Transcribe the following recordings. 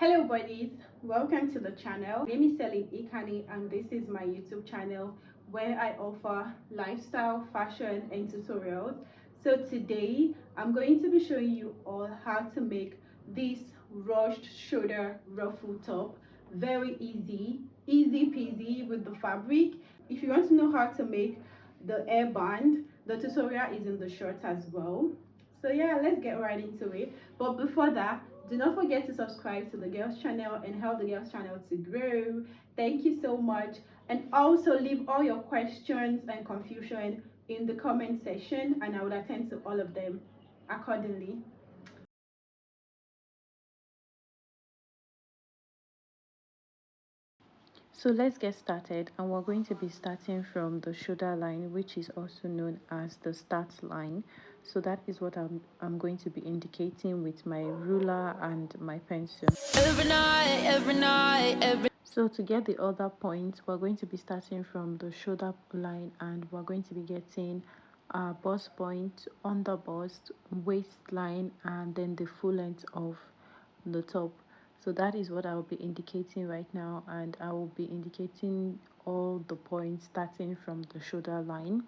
Hello buddies, welcome to the channel. My name is Selin Ikani and this is my YouTube channel where I offer lifestyle, fashion and tutorials. So today I'm going to be showing you all how to make this rushed shoulder ruffle top. Very easy peasy with the fabric. If you want to know how to make the hairband, the tutorial is in the shorts as well. So yeah, let's get right into it. But before that, do not forget to subscribe to the girls channel and help the girls channel to grow. Thank you so much. And also leave all your questions and confusion in the comment section and I will attend to all of them accordingly. So let's get started, and we're going to be starting from the shoulder line, which is also known as the start line. So that is what I'm going to be indicating with my ruler and my pencil. So to get the other points, we're going to be starting from the shoulder line and we're going to be getting bust point, under bust, waistline, and then the full length of the top. So that is what I will be indicating right now, and I will be indicating all the points starting from the shoulder line.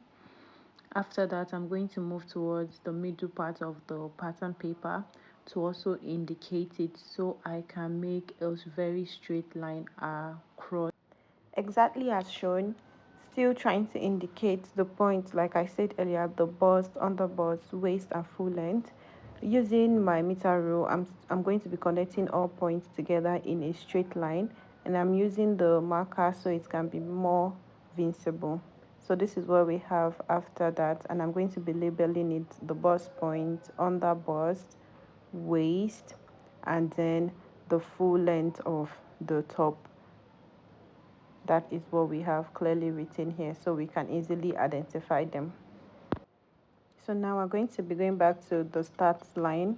After that, I'm going to move towards the middle part of the pattern paper to also indicate it, so I can make a very straight line across. Exactly as shown, still trying to indicate the points like I said earlier, the bust, under bust, waist and full length. Using my meter rule, I'm going to be connecting all points together in a straight line, and I'm using the marker so it can be more visible. So this is what we have after that, and I'm going to be labeling it the bust point, under bust, waist, and then the full length of the top. That is what we have clearly written here, so we can easily identify them. So now we're going to be going back to the start line,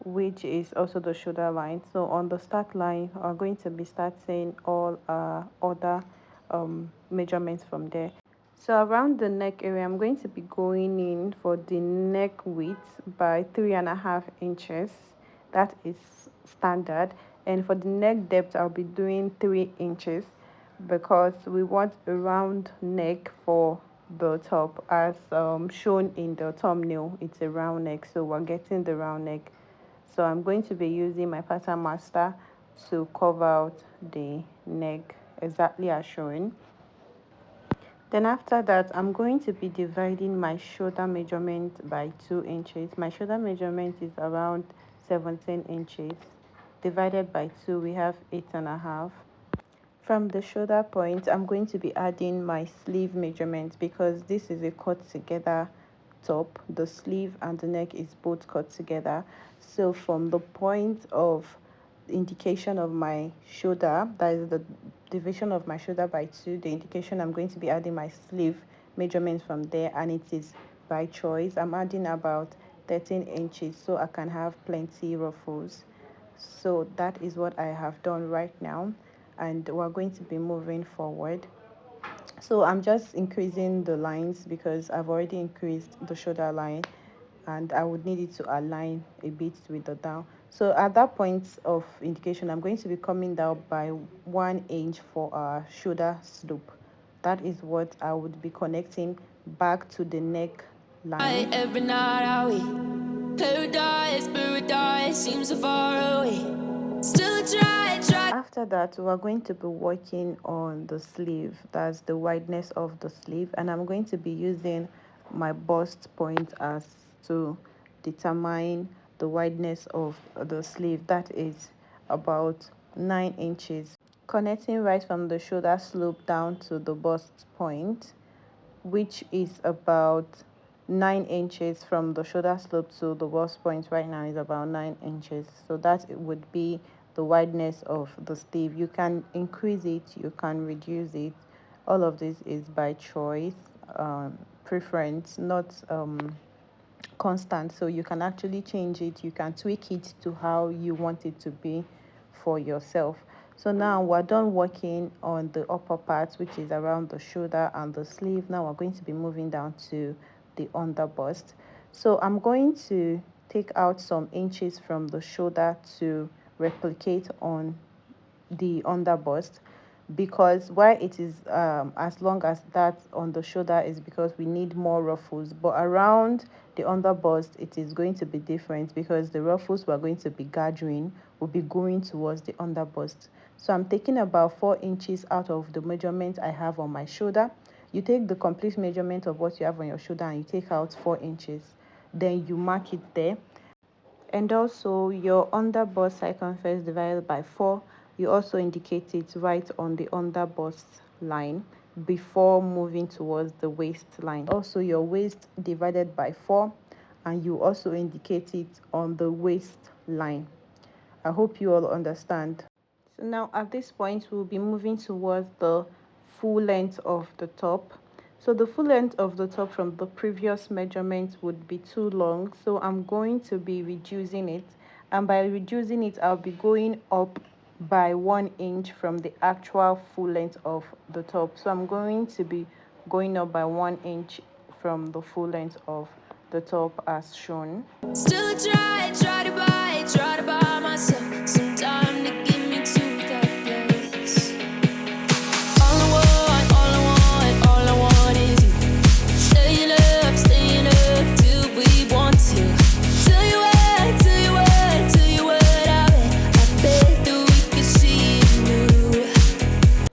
which is also the shoulder line. So on the start line, we're going to be starting all other measurements from there. So around the neck area, I'm going to be going in for the neck width by 3.5 inches. That is standard. And for the neck depth, I'll be doing 3 inches because we want a round neck for the top. As shown in the thumbnail, it's a round neck, so we're getting the round neck. So I'm going to be using my pattern master to cover out the neck exactly as shown. Then after that, I'm going to be dividing my shoulder measurement by 2 inches. My shoulder measurement is around 17 inches. Divided by 2, we have 8.5. From the shoulder point, I'm going to be adding my sleeve measurement because this is a cut together top. The sleeve and the neck is both cut together. So from the point of indication of my shoulder, that is the division of my shoulder by 2, the indication, I'm going to be adding my sleeve measurement from there, and it is by choice. I'm adding about 13 inches so I can have plenty ruffles. So that is what I have done right now, and we're going to be moving forward. So I'm just increasing the lines because I've already increased the shoulder line and I would need it to align a bit with the down. So at that point of indication, I'm going to be coming down by 1 inch for our shoulder slope. That is what I would be connecting back to the neck line. Every night are we paradise seems so far away. Still try. After that, we're going to be working on the sleeve. That's the wideness of the sleeve, and I'm going to be using my bust point as to determine the wideness of the sleeve. That is about 9 inches, connecting right from the shoulder slope down to the bust point, which is about 9 inches. From the shoulder slope to the bust point right now is about 9 inches. So that it would be the wideness of the sleeve. You can increase it, you can reduce it. All of this is by choice, preference, not constant. So you can actually change it, you can tweak it to how you want it to be for yourself. So now we're done working on the upper part, which is around the shoulder and the sleeve. Now we're going to be moving down to the under bust. So I'm going to take out some inches from the shoulder to replicate on the under bust, because why it is as long as that on the shoulder is because we need more ruffles, but around the under bust it is going to be different because the ruffles we're going to be gathering will be going towards the under bust. So I'm taking about 4 inches out of the measurement I have on my shoulder. You take the complete measurement of what you have on your shoulder and you take out 4 inches, then you mark it there. And also your under bust circumference divided by 4, you also indicate it right on the under bust line before moving towards the waistline. Also your waist divided by 4, and you also indicate it on the waistline. I hope you all understand. So now at this point we'll be moving towards the full length of the top. So the full length of the top from the previous measurement would be too long, so I'm going to be reducing it, and by reducing it I'll be going up by 1 inch from the actual full length of the top. So I'm going to be going up by 1 inch from the full length of the top as shown. Still try to buy myself some time to get me to that place. All I want is you. Staying up till we want to. Tell you what, I bet that we could see it new.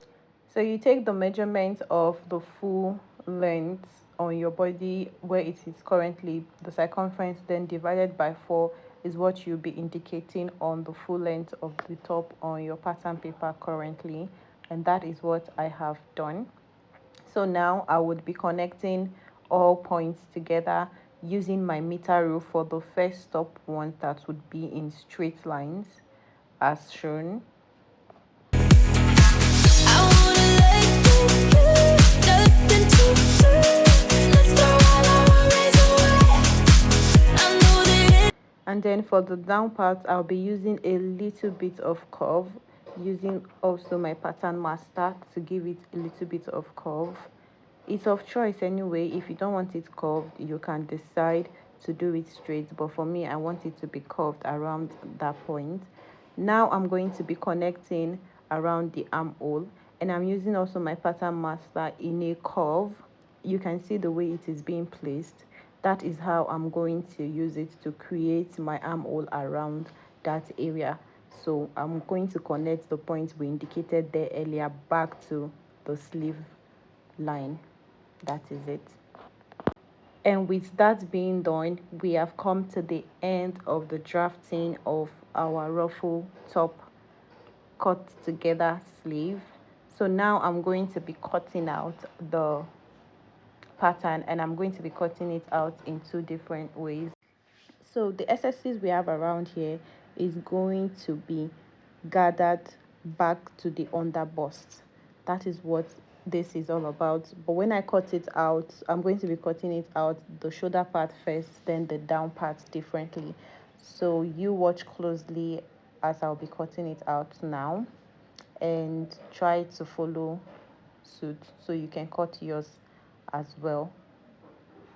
So you take the measurement of the full length on your body where it is currently, the circumference, then divided by 4 is what you'll be indicating on the full length of the top on your pattern paper currently, and that is what I have done. So now I would be connecting all points together using my meter rule for the first stop ones that would be in straight lines as shown. And then for the down part I'll be using a little bit of curve, using also my pattern master to give it a little bit of curve. It's of choice anyway. If you don't want it curved, you can decide to do it straight, but for me I want it to be curved around that point. Now I'm going to be connecting around the armhole, and I'm using also my pattern master in a curve. You can see the way it is being placed. That is how I'm going to use it to create my armhole around that area. So I'm going to connect the points we indicated there earlier back to the sleeve line. That is it. And with that being done, we have come to the end of the drafting of our ruffle top cut together sleeve. So now I'm going to be cutting out the pattern, and I'm going to be cutting it out in 2 different ways. So the excesses we have around here is going to be gathered back to the under bust. That is what this is all about. But when I cut it out, I'm going to be cutting it out the shoulder part first, then the down part differently. So you watch closely as I'll be cutting it out now, and try to follow suit so you can cut yours as well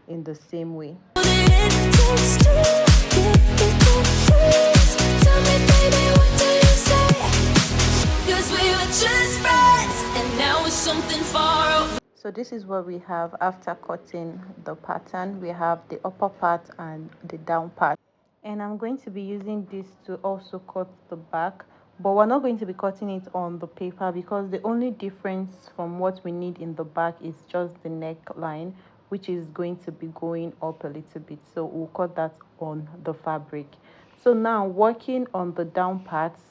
in the same way. So this is what we have after cutting the pattern. We have the upper part and the down part, and I'm going to be using this to also cut the back, but we're not going to be cutting it on the paper because the only difference from what we need in the back is just the neckline, which is going to be going up a little bit, so we'll cut that on the fabric. So now working on the down parts,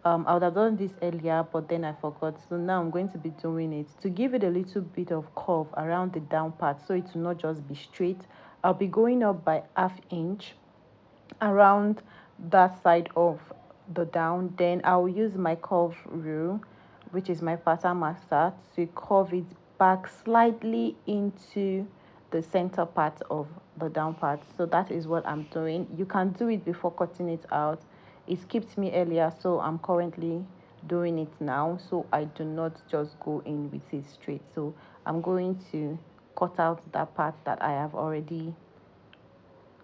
I would have done this earlier, but then I forgot. So now I'm going to be doing it to give it a little bit of curve around the down part, so it will not just be straight. I'll be going up by ½ inch around that side of the down. Then I'll use my curve rule, which is my pattern master, to curve it back slightly into the center part of the down part. So that is what I'm doing. You can do it before cutting it out. It skipped me earlier, so I'm currently doing it now, so I do not just go in with it straight. So I'm going to cut out that part that I have already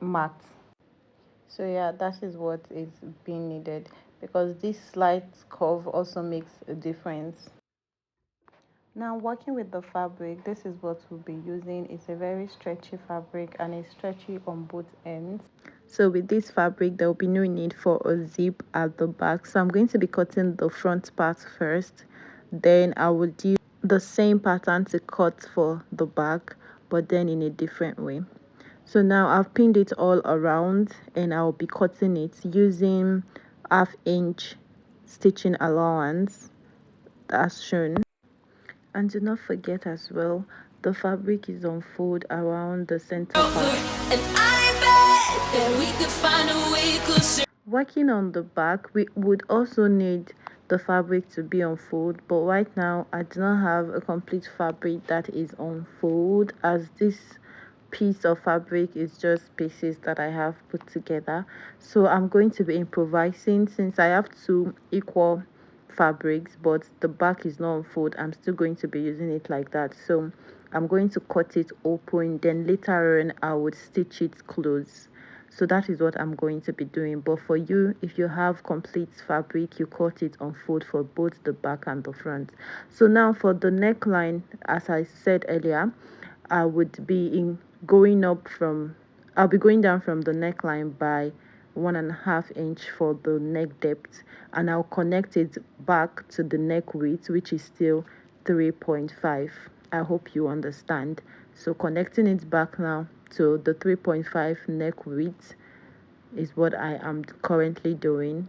marked. So yeah, that is what is being needed. because this slight curve also makes a difference. Now, working with the fabric, this is what we'll be using. It's a very stretchy fabric and it's stretchy on both ends. So with this fabric, there will be no need for a zip at the back. So I'm going to be cutting the front part first. Then I will do the same pattern to cut for the back, but then in a different way. So now I've pinned it all around and I'll be cutting it using 1/2 inch stitching allowance as shown. And do not forget as well, the fabric is on fold around the center part. And I bet that we could find a way closer. Working on the back, we would also need the fabric to be on fold, but right now I do not have a complete fabric that is on fold, as this piece of fabric is just pieces that I have put together. So I'm going to be improvising. Since I have two equal fabrics but the back is not on fold, I'm still going to be using it like that. So I'm going to cut it open, then later on I would stitch it close. So that is what I'm going to be doing. But for you, if you have complete fabric, you cut it on fold for both the back and the front. So now for the neckline, as I said earlier, I would be going up from, I'll be going down from the neckline by 1.5 inch for the neck depth, and I'll connect it back to the neck width, which is still 3.5. I hope you understand. So connecting it back now to the 3.5 neck width is what I am currently doing,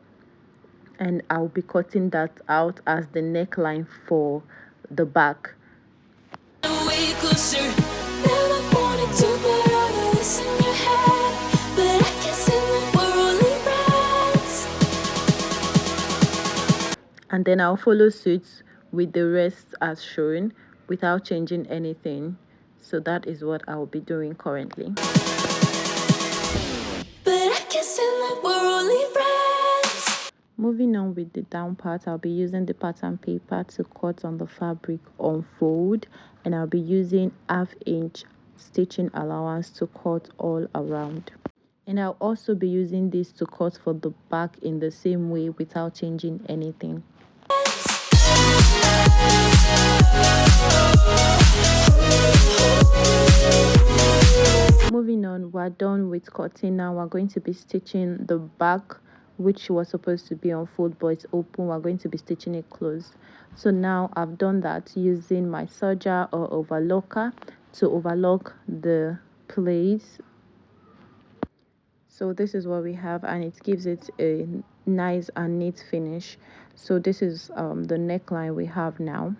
and I'll be cutting that out as the neckline for the back. Way closer. Never wanted to put all of this in your head, but I guess in the worldly rags. And then I'll follow suit with the rest as shown without changing anything. So that is what I'll be doing currently. But I guess in the worldly rags. Moving on with the down part, I'll be using the pattern paper to cut on the fabric on fold, and I'll be using 1/2 inch stitching allowance to cut all around. And I'll also be using this to cut for the back in the same way without changing anything. Moving on, we're done with cutting. Now we're going to be stitching the back, which was supposed to be on fold but it's open. We're going to be stitching it close. So now I've done that using my serger or overlocker to overlock the place. So this is what we have, and it gives it a nice and neat finish. So this is the neckline we have now.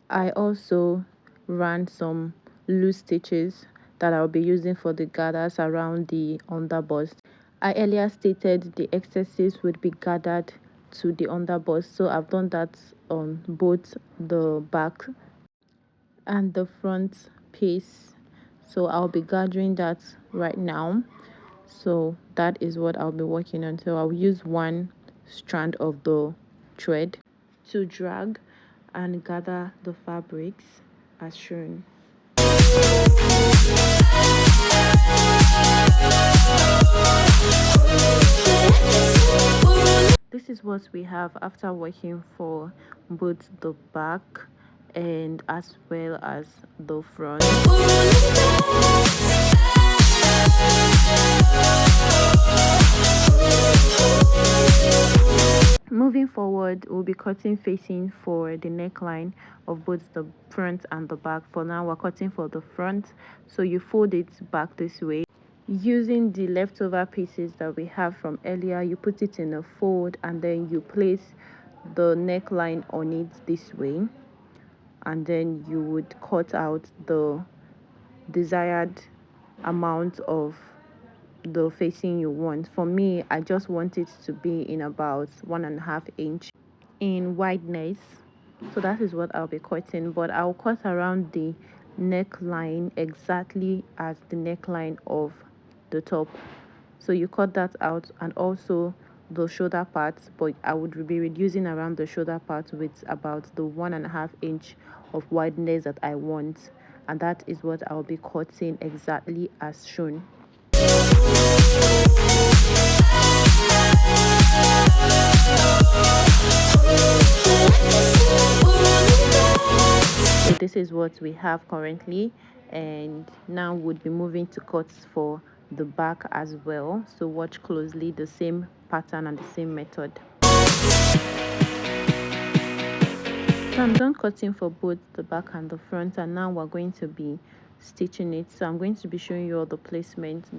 I also ran some loose stitches that I'll be using for the gathers around the underbust. I earlier stated the excesses would be gathered to the underbust, so I've done that on both the back and the front piece. So I'll be gathering that right now. So that is what I'll be working on. So I'll use one strand of the thread to drag and gather the fabrics as shown. This is what we have after working for both the back and as well as the front. Moving forward, we'll be cutting facing for the neckline of both the front and the back. For now, we're cutting for the front, so you fold it back this way. Using the leftover pieces that we have from earlier, you put it in a fold and then you place the neckline on it this way, and then you would cut out the desired amount of the facing you want. For me, I just want it to be in about 1.5 inch in wideness, so that is what I'll be cutting. But I'll cut around the neckline exactly as the neckline of the top, so you cut that out, and also the shoulder parts, but I would be reducing around the shoulder part with about the 1.5 inch of wideness that I want, and that is what I'll be cutting exactly as shown. So this is what we have currently, and now we'll be moving to cuts for the back as well. So watch closely, the same pattern and the same method. So I'm done cutting for both the back and the front, and now we're going to be stitching it. So I'm going to be showing you all the placement.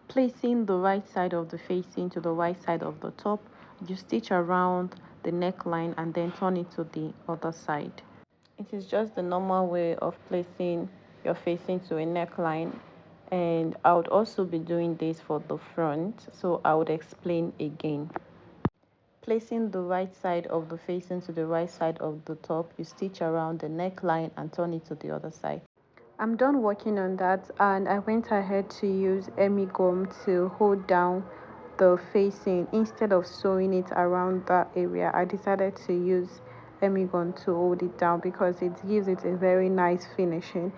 Placing the right side of the facing to the right side of the top, you stitch around the neckline and then turn it to the other side. It is just the normal way of placing your facing to a neckline, and I would also be doing this for the front, so I would explain again. Placing the right side of the facing to the right side of the top, you stitch around the neckline and turn it to the other side. I'm done working on that, and I went ahead to use Emi gum to hold down the facing. Instead of sewing it around that area, I decided to use Emi gum to hold it down because it gives it a very nice finishing,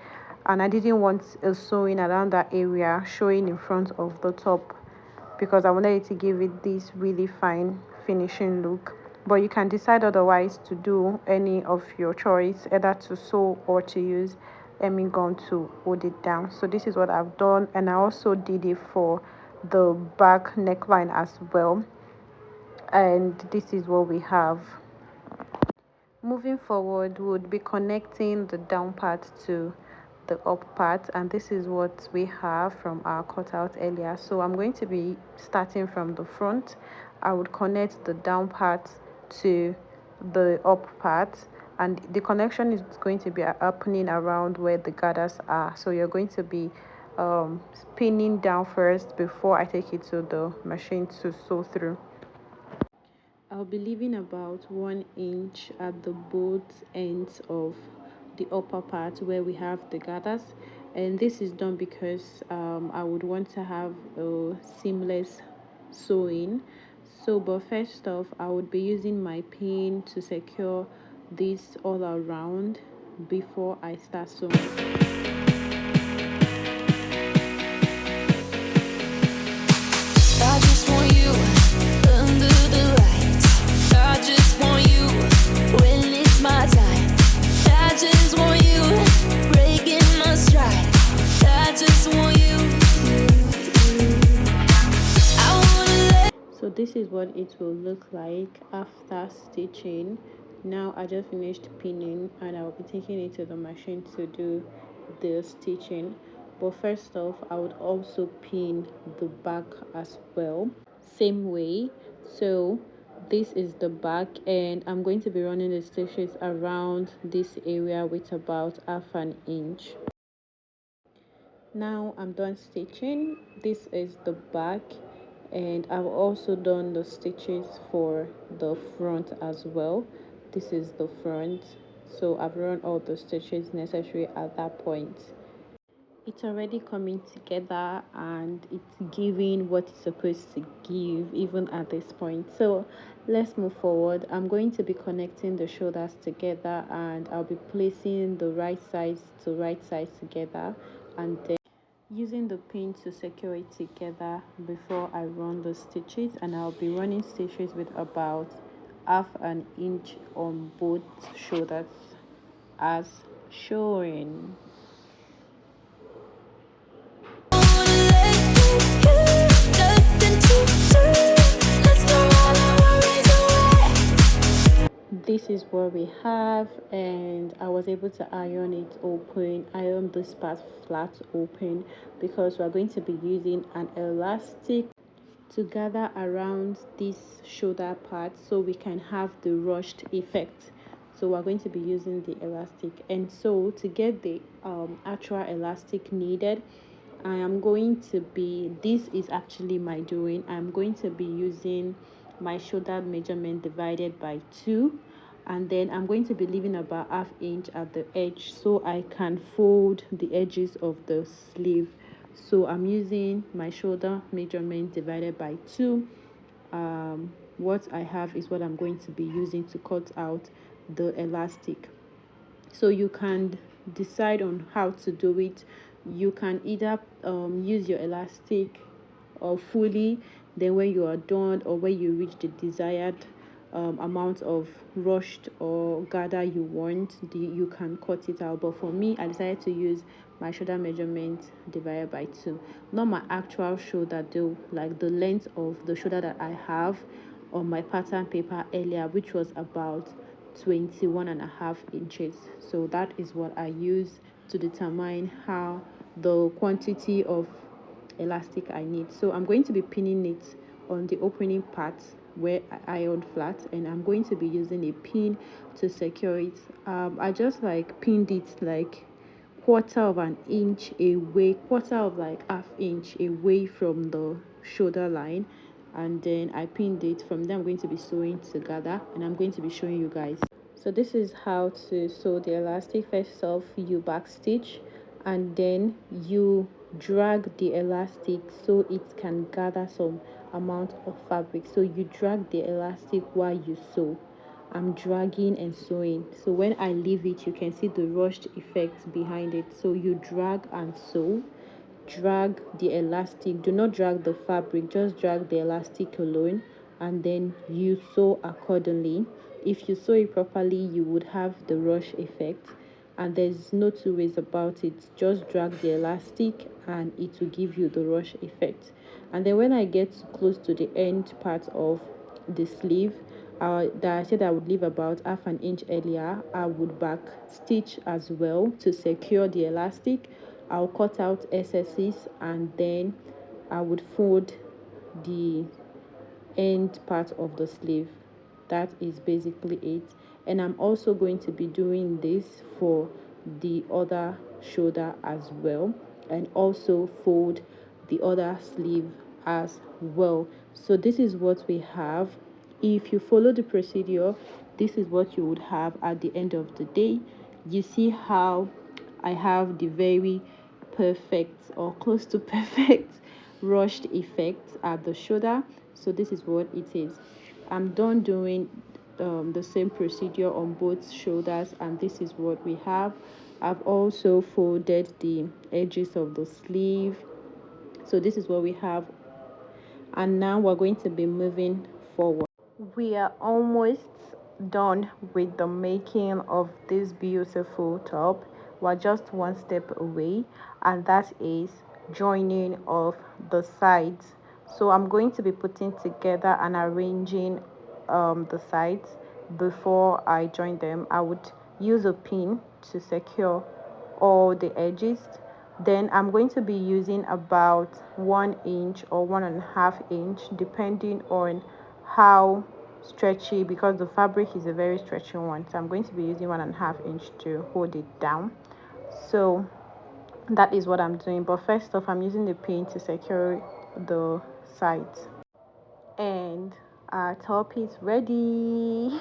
and I didn't want a sewing around that area showing in front of the top because I wanted it to give it this really fine finishing look. But you can decide otherwise to do any of your choice, either to sew or to use Emi gum to hold it down. So this is what I've done, and I also did it for the back neckline as well, and this is what we have. Moving forward, we would be connecting the down part to the up part, and this is what we have from our cutout earlier. So I'm going to be starting from the front. I would connect the down part to the up part, and the connection is going to be happening around where the gathers are. So you're going to be pinning down first before I take it to the machine to sew through. I'll be leaving about 1 inch at the both ends of the upper part where we have the gathers, and this is done because I would want to have a seamless sewing. So but first off, I would be using my pin to secure this all around before I start sewing. I just want you under the lights. I just want you when it's my time. I just want you breaking my stride. I just want you. So this is what it will look like after stitching. Now I just finished pinning, and I'll be taking it to the machine to do the stitching. But first off, I would also pin the back as well, same way. So this is the back, and I'm going to be running the stitches around this area with about half an inch. Now I'm done stitching. This is the back, and I've also done the stitches for the front as well. This is the front, so I've run all the stitches necessary at that point. It's already coming together, and it's giving what it's supposed to give even at this point. So let's move forward. I'm going to be connecting the shoulders together, and I'll be placing the right sides to right sides together, and then using the pin to secure it together before I run the stitches. And I'll be running stitches with about half an inch on both shoulders as shown. This is what we have, and I was able to iron it open, iron this part flat open, because we're going to be using an elastic to gather around this shoulder part so we can have the rushed effect. So we're going to be using the elastic, and so to get the actual elastic needed, I am going to be, this is actually my doing, I'm going to be using my shoulder measurement divided by 2, and then I'm going to be leaving about half inch at the edge so I can fold the edges of the sleeve. So I'm using my shoulder measurement divided by 2. What I have is what I'm going to be using to cut out the elastic. So you can decide on how to do it. You can either use your elastic or fully Then when you are done, or when you reach the desired amount of rushed or gather you want, you can cut it out. But for me, I decided to use my shoulder measurement divided by 2, not my actual shoulder though, like the length of the shoulder that I have on my pattern paper earlier, which was about 21.5 inches. So that is what I use to determine how the quantity of elastic I need. So I'm going to be pinning it on the opening part where I ironed flat, and I'm going to be using a pin to secure it. I just like pinned it like quarter of an inch away, quarter of like half inch away from the shoulder line, and then I pinned it. From there I'm going to be sewing together, and I'm going to be showing you guys. So this is how to sew the elastic. First off, you back stitch, and then you drag the elastic so it can gather some amount of fabric. So you drag the elastic while you sew. I'm dragging and sewing, so when I leave it, you can see the rushed effect behind it. So you drag and sew, drag the elastic, do not drag the fabric, just drag the elastic alone, and then you sew accordingly. If you sew it properly, you would have the rush effect, and there's no two ways about it. Just drag the elastic and it will give you the rush effect. And then when I get close to the end part of the sleeve, that I said I would leave about half an inch earlier, I would back stitch as well to secure the elastic. I'll cut out excesses, and then I would fold the end part of the sleeve. That is basically it. And I'm also going to be doing this for the other shoulder as well, and also fold the other sleeve as well. So this is what we have. If you follow the procedure, this is what you would have at the end of the day. You see how I have the very perfect or close to perfect rushed effect at the shoulder. So this is what it is. I'm done doing the same procedure on both shoulders, and this is what we have. I've also folded the edges of the sleeve. So this is what we have, and now we're going to be moving forward. We are almost done with the making of this beautiful top. We're just one step away, and that is joining of the sides. So I'm going to be putting together and arranging the sides. Before I join them, I would use a pin to secure all the edges. Then I'm going to be using about 1 inch or 1.5 inch, depending on how stretchy, because the fabric is a very stretchy one. So I'm going to be using 1.5 inch to hold it down. So that is what I'm doing. But first off, I'm using the pin to secure the sides, and our top is ready.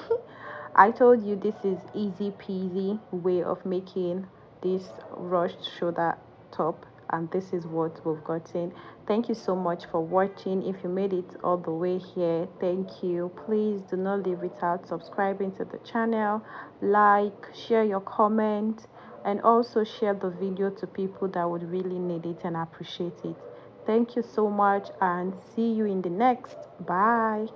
I told you this is easy peasy way of making this rushed shoulder top, and this is what we've gotten. Thank you so much for watching. If you made it all the way here, thank you. Please do not leave without subscribing to the channel, like, share your comment, and also share the video to people that would really need it and appreciate it. Thank you so much, and see you in the next. Bye.